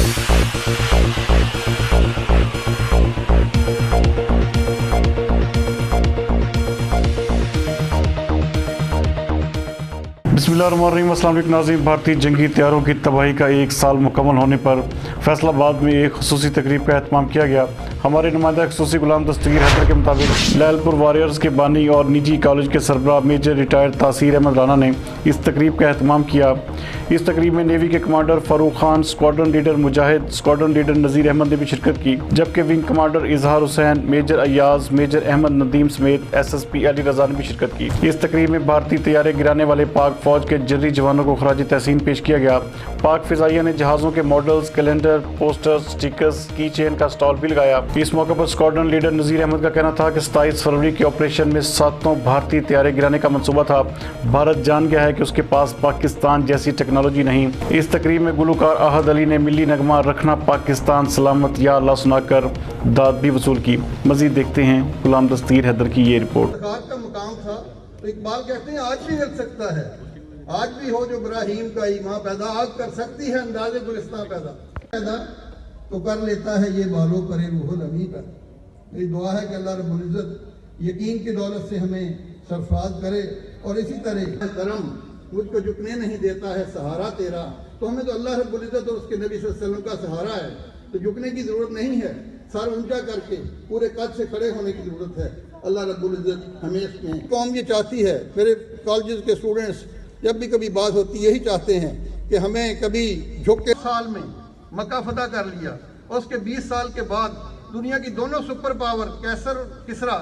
बिस्मिल्लाहिर्रहमानिर्रहीम। अस्सलाम वालेकुम नाज़रीन। भारतीय जंगी तैयारों की तबाही का 1 साल मुकम्मल होने पर फैसलाबाद में एक खुसूसी तकरीब का एहतमाम किया गया। हमारे नुमाइंदा खुसूसी गुलाम दस्तगीर हैदर के मुताबिक लैलपुर वॉरियर्स के बानी और निजी कॉलेज के सरबराह मेजर रिटायर्ड तासीर अहमद राना ने इस तकरीब का एहतमाम किया। इस तकरीब में नेवी के commander Farooq Khan, squadron leader Mujahid, squadron leader Nazir Ahmed ने भी शिरकत की, जबकि wing commander Izhar Hussain, major Ayaz, major Ahmed Nadeem समेत SSP अली रजा ने भी शिरकत की। इस तकरीब में भारतीय तैयारे गिराने वाले पाक फौज के जर्री जवानों को खराज तहसीन पेश किया गया। पाक फिजाइया ने जहाज़ों के मॉडल्स, कैलेंडर, पोस्टर्स, स्टिकर्स, की चेन का स्टॉल भी लगाया। इस मौके पर स्क्वाड्रन लीडर नज़ीर अहमद का कहना था कि 27 फरवरी के ऑपरेशन में 7 भारतीय तैयारे गिराने का मंसूबा था। भारत जान गया है कि उसके पास पाकिस्तान जैसी टेक्नोलॉजी नहीं। इस तकरीब में गुलकार अहद अली ने मिली नगमा रखना पाकिस्तान सलामत या अल्लाह सुनाकर दाद भी वसूल की। मजीद देखते हैं गुलाम दस्तगीर हैदर की ये रिपोर्ट। का मुकाम था तो इकबाल कहते हैं आज भी हिल सकता है, आज भी हो जो इब्राहिम का ईमान पैदा, आग कर सकती है अंदाज़े गुलिस्तां पैदा तो कर लेता है ये बालों करे रूहुल अमी पर। मेरी दुआ है कि अल्लाह रब्बुल इज्जत यकीन की दौलत से हमें सरफराज करे और इसी तरह करम मुझको झुकने नहीं देता है सहारा तेरा। तो हमें तो अल्लाह रब्बुल इज्जत और उसके नबी सल्लल्लाहु अलैहि वसल्लम का सहारा है, तो झुकने की जरूरत नहीं है, सर ऊंचा करके पूरे कद से खड़े होने की जरूरत है। अल्लाह रब्बुल इज्जत हमें इसमें कौम ये चाहती है, मेरे कॉलेज के स्टूडेंट्स जब भी कभी बात होती यही चाहते हैं कि हमें कभी झुक के साल में मक्का फतह कर लिया और उसके 20 साल के बाद दुनिया की दोनों सुपर पावर कैसर किसरा